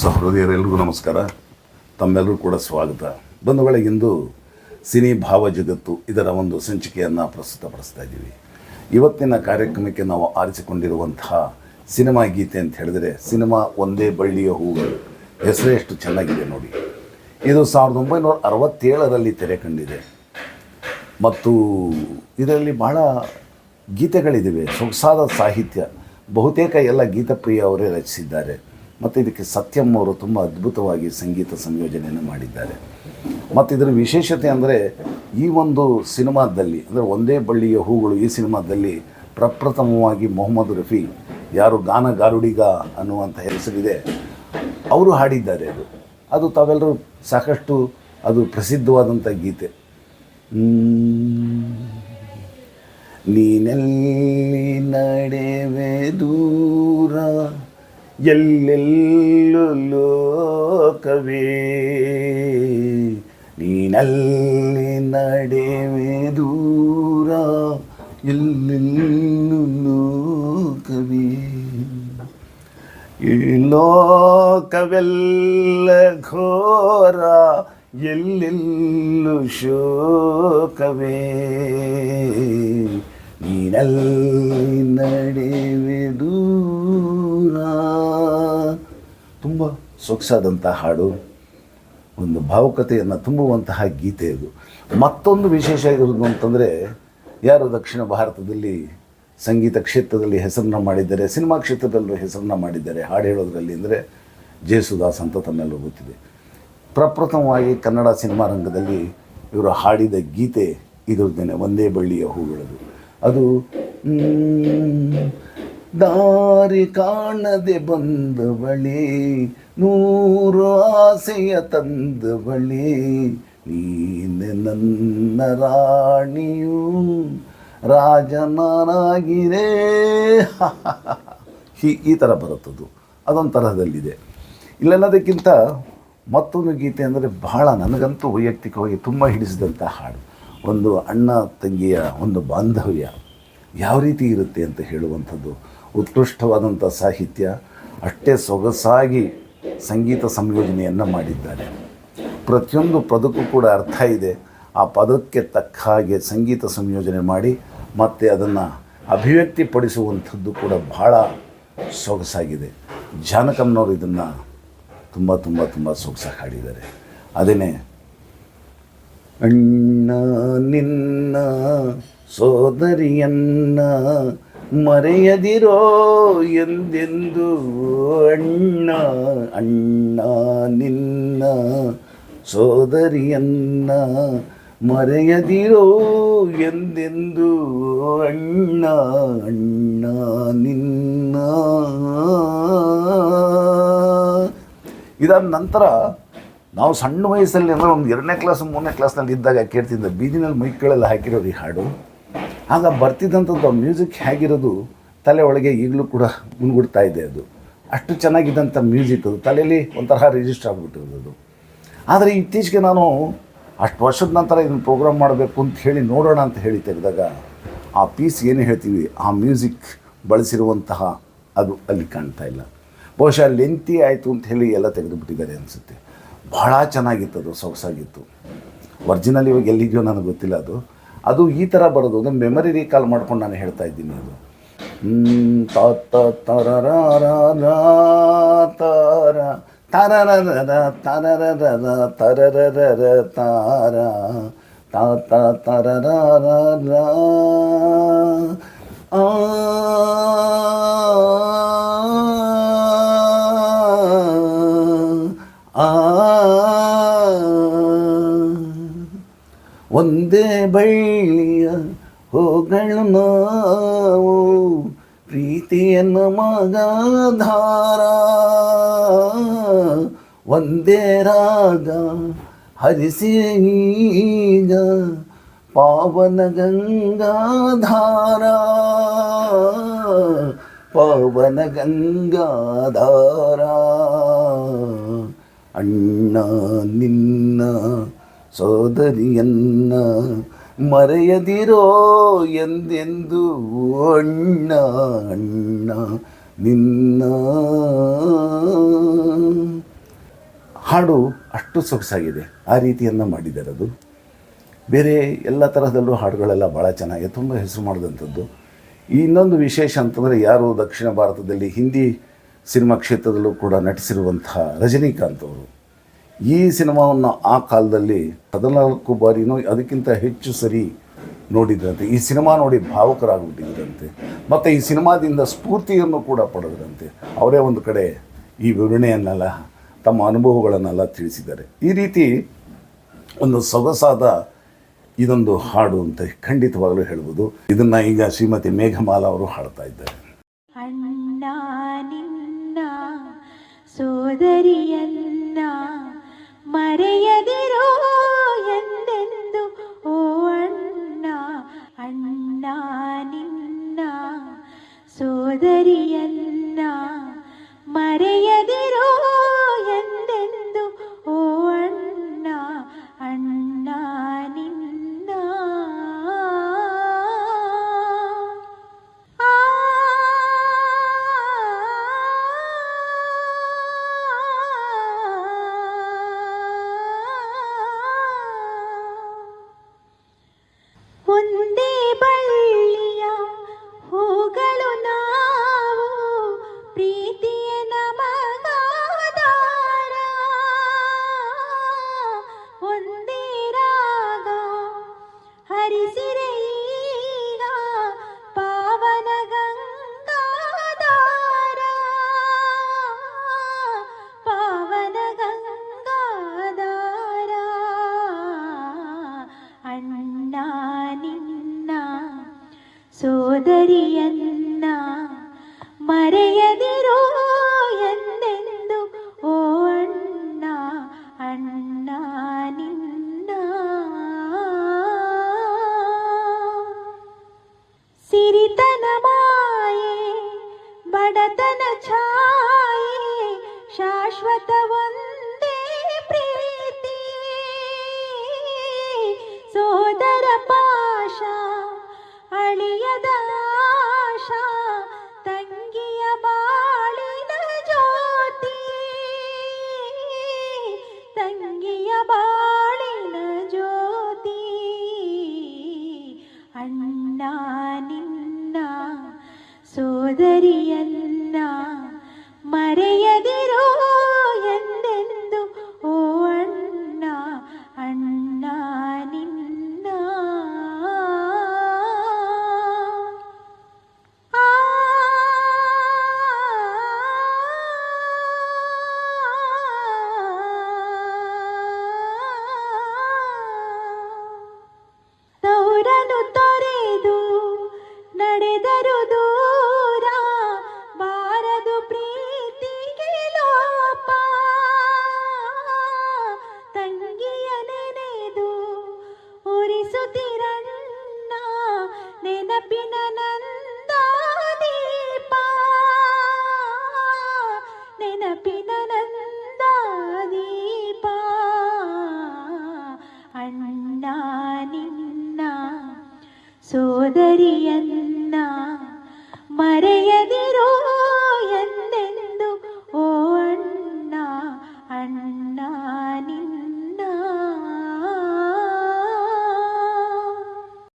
ಸಹೃದಯರೆಲ್ಲರಿಗೂ ನಮಸ್ಕಾರ. ತಮ್ಮೆಲ್ಲರೂ ಕೂಡ ಸ್ವಾಗತ. ಬಂಧುಗಳಿಗಿಂದು ಸಿನಿ ಭಾವ ಜಗತ್ತು ಇದರ ಒಂದು ಸಂಚಿಕೆಯನ್ನು ಪ್ರಸ್ತುತಪಡಿಸ್ತಾ ಇದ್ದೀವಿ. ಇವತ್ತಿನ ಕಾರ್ಯಕ್ರಮಕ್ಕೆ ನಾವು ಆರಿಸಿಕೊಂಡಿರುವಂತಹ ಸಿನಿಮಾ ಗೀತೆ ಅಂತ ಹೇಳಿದರೆ ಸಿನಿಮಾ ಒಂದೇ ಬಳ್ಳಿಯ ಹೂಗಳು. ಹೆಸರೇ ಎಷ್ಟು ಚೆನ್ನಾಗಿದೆ ನೋಡಿ. ಇದು 1967ರಲ್ಲಿ ತೆರೆ ಕಂಡಿದೆ ಮತ್ತು ಇದರಲ್ಲಿ ಬಹಳ ಗೀತೆಗಳಿವೆ, ಸೊಗಸಾದ ಸಾಹಿತ್ಯ. ಬಹುತೇಕ ಎಲ್ಲ ಗೀತಪ್ರಿಯ ಅವರೇ ರಚಿಸಿದ್ದಾರೆ ಮತ್ತು ಇದಕ್ಕೆ ಸತ್ಯಂ ಅವರು ತುಂಬ ಅದ್ಭುತವಾಗಿ ಸಂಗೀತ ಸಂಯೋಜನೆಯನ್ನು ಮಾಡಿದ್ದಾರೆ. ಮತ್ತು ಇದರ ವಿಶೇಷತೆ ಅಂದರೆ ಈ ಒಂದು ಸಿನಿಮಾದಲ್ಲಿ ಅಂದರೆ ಒಂದೇ ಬಳ್ಳಿಯ ಹೂಗಳು ಈ ಸಿನಿಮಾದಲ್ಲಿ ಪ್ರಪ್ರಥಮವಾಗಿ ಮೊಹಮ್ಮದ್ ರಫಿ, ಯಾರು ಗಾನಗಾರುಡಿಗ ಅನ್ನುವಂಥ ಹೆಸರಿದೆ, ಅವರು ಹಾಡಿದ್ದಾರೆ. ಅದು ತಾವೆಲ್ಲರೂ ಸಾಕಷ್ಟು ಅದು ಪ್ರಸಿದ್ಧವಾದಂಥ ಗೀತೆ. ನೀನೆಲ್ಲಿ ನಡೆವೆ ದೂರ ಎಲ್ಲೆಲ್ಲೂ ಲೋಕವೇ, ನೀನಲ್ಲಿ ನಡೆವೆ ದೂರ ಎಲ್ಲೆಲ್ಲೂ ಲೋಕವೇ, ಈ ಲೋಕವೆಲ್ಲ ಘೋರ ಎಲ್ಲೆಲ್ಲೂ ಶೋಕವೇ, ನೀನಲ್ಲಿ ನಡೆವೆ ದೂರ. ತುಂಬ ಸೊಗಸಾದಂಥ ಹಾಡು, ಒಂದು ಭಾವುಕತೆಯನ್ನು ತುಂಬುವಂತಹ ಗೀತೆ ಇದು. ಮತ್ತೊಂದು ವಿಶೇಷ ಇರೋದು ಅಂತಂದರೆ, ಯಾರು ದಕ್ಷಿಣ ಭಾರತದಲ್ಲಿ ಸಂಗೀತ ಕ್ಷೇತ್ರದಲ್ಲಿ ಹೆಸರನ್ನ ಮಾಡಿದ್ದಾರೆ, ಸಿನಿಮಾ ಕ್ಷೇತ್ರದಲ್ಲೂ ಹೆಸರನ್ನ ಮಾಡಿದ್ದಾರೆ ಹಾಡು ಹೇಳೋದ್ರಲ್ಲಿ ಅಂದರೆ ಜೇಸುದಾಸ್ ಅಂತ ತಮ್ಮೆಲ್ಲರೂ ಗೊತ್ತಿದೆ. ಪ್ರಪ್ರಥಮವಾಗಿ ಕನ್ನಡ ಸಿನಿಮಾ ರಂಗದಲ್ಲಿ ಇವರು ಹಾಡಿದ ಗೀತೆ ಇದ್ರದ್ದೇನೆ, ಒಂದೇ ಬಳ್ಳಿಯ ಹೂಗಳದು. ಅದು ದಾರಿ ಕಾಣದೆ ಬಂದ ಬಳಿ, ನೂರು ಆಸೆಯ ತಂದ ಬಳಿ, ನೀನೆ ನನ್ನ ರಾಣಿಯು ರಾಜನಾಗಿರೇ. ಈ ಥರ ಬರುತ್ತದು, ಅದೊಂದು ತರಹದಲ್ಲಿದೆ. ಇಲ್ಲೆಲ್ಲದಕ್ಕಿಂತ ಮತ್ತೊಂದು ಗೀತೆ ಅಂದರೆ ಬಹಳ ನನಗಂತೂ ವೈಯಕ್ತಿಕವಾಗಿ ತುಂಬ ಹಿಡಿಸಿದಂಥ ಹಾಡು. ಒಂದು ಅಣ್ಣ ತಂಗಿಯ ಒಂದು ಬಾಂಧವ್ಯ ಯಾವ ರೀತಿ ಇರುತ್ತೆ ಅಂತ ಹೇಳುವಂಥದ್ದು. ಉತ್ಕೃಷ್ಟವಾದಂಥ ಸಾಹಿತ್ಯ, ಅಷ್ಟೇ ಸೊಗಸಾಗಿ ಸಂಗೀತ ಸಂಯೋಜನೆಯನ್ನು ಮಾಡಿದ್ದಾರೆ. ಪ್ರತಿಯೊಂದು ಪದಕ್ಕೂ ಕೂಡ ಅರ್ಥ ಇದೆ. ಆ ಪದಕ್ಕೆ ತಕ್ಕ ಹಾಗೆ ಸಂಗೀತ ಸಂಯೋಜನೆ ಮಾಡಿ ಮತ್ತು ಅದನ್ನು ಅಭಿವ್ಯಕ್ತಿಪಡಿಸುವಂಥದ್ದು ಕೂಡ ಬಹಳ ಸೊಗಸಾಗಿದೆ. ಜಾನಕಮ್ಮನವರು ಇದನ್ನು ತುಂಬ ತುಂಬ ತುಂಬ ಸೊಗಸಾಗಿ ಹಾಡಿದ್ದಾರೆ. ಅದೇನೇ ಅಣ್ಣ ನಿನ್ನ ಸೋದರಿಯನ್ನ ಮರೆಯದಿರೋ ಎಂದೆಂದು, ಅಣ್ಣ ಅಣ್ಣ ನಿನ್ನ ಸೋದರಿಯನ್ನ ಮರೆಯದಿರೋ ಎಂದೆಂದು, ಅಣ್ಣ ಅಣ್ಣ ನಿನ್ನ. ಇದಾದ ನಂತರ ನಾವು ಸಣ್ಣ ವಯಸ್ಸಲ್ಲಿ ಅಂದರೆ ಒಂದು 2ನೇ ಕ್ಲಾಸ್ 3ನೇ ಕ್ಲಾಸ್ನಲ್ಲಿ ಇದ್ದಾಗ ಕೇಳ್ತಿದ್ದ, ಬೀದಿನಲ್ಲಿ ಮೈಕ್ಗಳೆಲ್ಲ ಹಾಕಿರೋದು ಈ ಹಾಡು. ಆಗ ಬರ್ತಿದ್ದಂಥದ್ದು ಆ ಮ್ಯೂಸಿಕ್ ಹೇಗಿರೋದು ತಲೆ ಒಳಗೆ ಈಗಲೂ ಕೂಡ ಗುಣಗುಡ್ತಾ ಇದೆ. ಅದು ಅಷ್ಟು ಚೆನ್ನಾಗಿದ್ದಂಥ ಮ್ಯೂಸಿಕ್, ಅದು ತಲೆಯಲ್ಲಿ ಒಂಥರ ರಿಜಿಸ್ಟರ್ ಆಗಿಬಿಟ್ಟಿರೋದು ಅದು. ಆದರೆ ಇತ್ತೀಚೆಗೆ ನಾನು ಅಷ್ಟು ವರ್ಷದ ನಂತರ ಇದನ್ನು ಪ್ರೋಗ್ರಾಮ್ ಮಾಡಬೇಕು ಅಂತ ಹೇಳಿ ನೋಡೋಣ ಅಂತ ಹೇಳಿ ತೆಗೆದಾಗ ಆ ಪೀಸ್ ಏನು ಹೇಳ್ತೀವಿ, ಆ ಮ್ಯೂಸಿಕ್ ಬಳಸಿರುವಂತಹ ಅದು ಅಲ್ಲಿ ಕಾಣ್ತಾ ಇಲ್ಲ. ಬಹುಶಃ ಲೆಂತಿ ಆಯಿತು ಅಂತ ಹೇಳಿ ಎಲ್ಲ ತೆಗೆದುಬಿಟ್ಟಿದ್ದಾರೆ ಅನಿಸುತ್ತೆ. ಭಾಳ ಚೆನ್ನಾಗಿತ್ತು, ಅದು ಸೊಗಸಾಗಿತ್ತು. ಒರಿಜಿನಲ್ ಇವಾಗ ಎಲ್ಲಿದೆಯೋ ನನಗೆ ಗೊತ್ತಿಲ್ಲ. ಅದು ಈ ಥರ ಬರೋದು, ಒಂದು ಮೆಮರಿ ರೀಕಾಲ್ ಮಾಡ್ಕೊಂಡು ನಾನು ಹೇಳ್ತಾ ಇದ್ದೀನಿ. ಅದು ತಾತ ತರರ ತಾರ ತರರ ತರರ ತರರ ತಾರ ತಾತ ತರರ ಒಂದೇ ಬಳ್ಳಿಯ ಹೂಗಳು ನಾವು, ಪ್ರೀತಿಯನ್ನ ಮಗಧಾರ, ಒಂದೇ ರಾಗ ಹರಿಸಿ ಈಗ ಪಾವನ ಗಂಗಾಧಾರ, ಪಾವನ ಗಂಗಾಧಾರ. ಅಣ್ಣ ನಿನ್ನ ಸೋದರಿಯನ್ನ ಮರೆಯದಿರೋ ಎಂದೆಂದು ಅಣ್ಣ ಅಣ್ಣ ನಿನ್ನ. ಹಾಡು ಅಷ್ಟು ಸೊಗಸಾಗಿದೆ, ಆ ರೀತಿಯನ್ನು ಮಾಡಿದ್ದಾರೆ. ಅದು ಬೇರೆ ಎಲ್ಲ ತರಹದಲ್ಲೂ ಹಾಡುಗಳೆಲ್ಲ ಭಾಳ ಚೆನ್ನಾಗಿದೆ, ತುಂಬ ಹೆಸರು ಮಾಡಿದಂಥದ್ದು. ಇನ್ನೊಂದು ವಿಶೇಷ ಅಂತಂದರೆ, ಯಾರು ದಕ್ಷಿಣ ಭಾರತದಲ್ಲಿ ಹಿಂದಿ ಸಿನಿಮಾ ಕ್ಷೇತ್ರದಲ್ಲೂ ಕೂಡ ನಟಿಸಿರುವಂತಹ ರಜನಿಕಾಂತ್ ಅವರು ಈ ಸಿನಿಮಾವನ್ನು ಆ ಕಾಲದಲ್ಲಿ 14 ಬಾರಿನೂ ಅದಕ್ಕಿಂತ ಹೆಚ್ಚು ಸರಿ ನೋಡಿದ್ರಂತೆ. ಈ ಸಿನಿಮಾ ನೋಡಿ ಭಾವುಕರಾಗ್ಬಿಟ್ಟಿದ್ರಂತೆ, ಮತ್ತು ಈ ಸಿನಿಮಾದಿಂದ ಸ್ಫೂರ್ತಿಯನ್ನು ಕೂಡ ಪಡೆದ್ರಂತೆ. ಅವರೇ ಒಂದು ಕಡೆ ಈ ವಿವರಣೆಯನ್ನೆಲ್ಲ, ತಮ್ಮ ಅನುಭವಗಳನ್ನೆಲ್ಲ ತಿಳಿಸಿದ್ದಾರೆ. ಈ ರೀತಿ ಒಂದು ಸೊಗಸಾದ ಇದೊಂದು ಹಾಡು ಅಂತ ಖಂಡಿತವಾಗಲೂ ಹೇಳ್ಬೋದು. ಇದನ್ನು ಈಗ ಶ್ರೀಮತಿ ಮೇಘಮಾಲಾ ಅವರು ಹಾಡ್ತಾ ಇದ್ದಾರೆ. ಅಣ್ಣ ನಿನ್ನ ಸೋದರಿಯನ್ನ ಮರೆಯದಿರೋ ಎಂದೆಂದು, ಓ ಅಣ್ಣ. ಅಣ್ಣ ನಿನ್ನ ಸೋದರಿಯನ್ನ ಮರೆಯದಿರೋ ಎಂದೆಂದು, ಓ ಅಣ್ಣ. ಅಣ್ಣ ನಿನ್ನ ಒಂದೇ ಬಳ್ಳಿಯ ಹೂಗಳು ನಾವು, ಪ್ರೀತಿಯ ನಮಗಾದಾರ. ಒಂದೇ ರಾಗ ಹರಿಸಿರೆ ಈಗ ಪಾವನ ಗಂಗಾಧಾರ. ಪಾವನ ಗಂಗಾಧಾರ. ಅಣ್ಣ ನಿನ್ನ ಸೋದರಿಯನ್ನ ಮರೆಯದಿರೋ ಎಂದೆಂದು, ಓ ಅಣ್ಣ. ಅಣ್ಣ ನಿನ್ನ ಸಿರಿತನ ಮಾಯೆ ಬಡತನ ಛಾಯೆ, ಶಾಶ್ವತ ಒಂದೇ ಪ್ರೀತಿ. ಸೋದರ ಪಾಶ ಅಳಿಯದ ಆಶಾ, ತಂಗಿಯ ಬಾಳಿನ ಜ್ಯೋತಿ. ತಂಗಿಯ ಬಾಳಿನ ಜ್ಯೋತಿ. ಅಣ್ಣ ನಿನ್ನ ಸೋದರಿಯನ್ನ ಮರೆಯದಿರೋ ಎಂದೆಂದು, ಓ ಅಣ್ಣ. ಅಣ್ಣ ನಿನ್ನ ತೌರನು ತೊರೆದು ನಡೆದರು ದೂರ, ಬಾರದು ಪ್ರೀತಿಗೆ ಲೋಪ. ತಂಗಿಯ ನೆನೆದು ಉರಿಸುತ್ತಿರಣ್ಣ, ನೆನಪಿನ ನಂದಾದೀಪ. ನೆನಪಿನ ನಂದಾದೀಪ. ಅಣ್ಣ ನಿನ್ನ ಸೋದರಿಯನ್ನ ಮರೆಯದೆ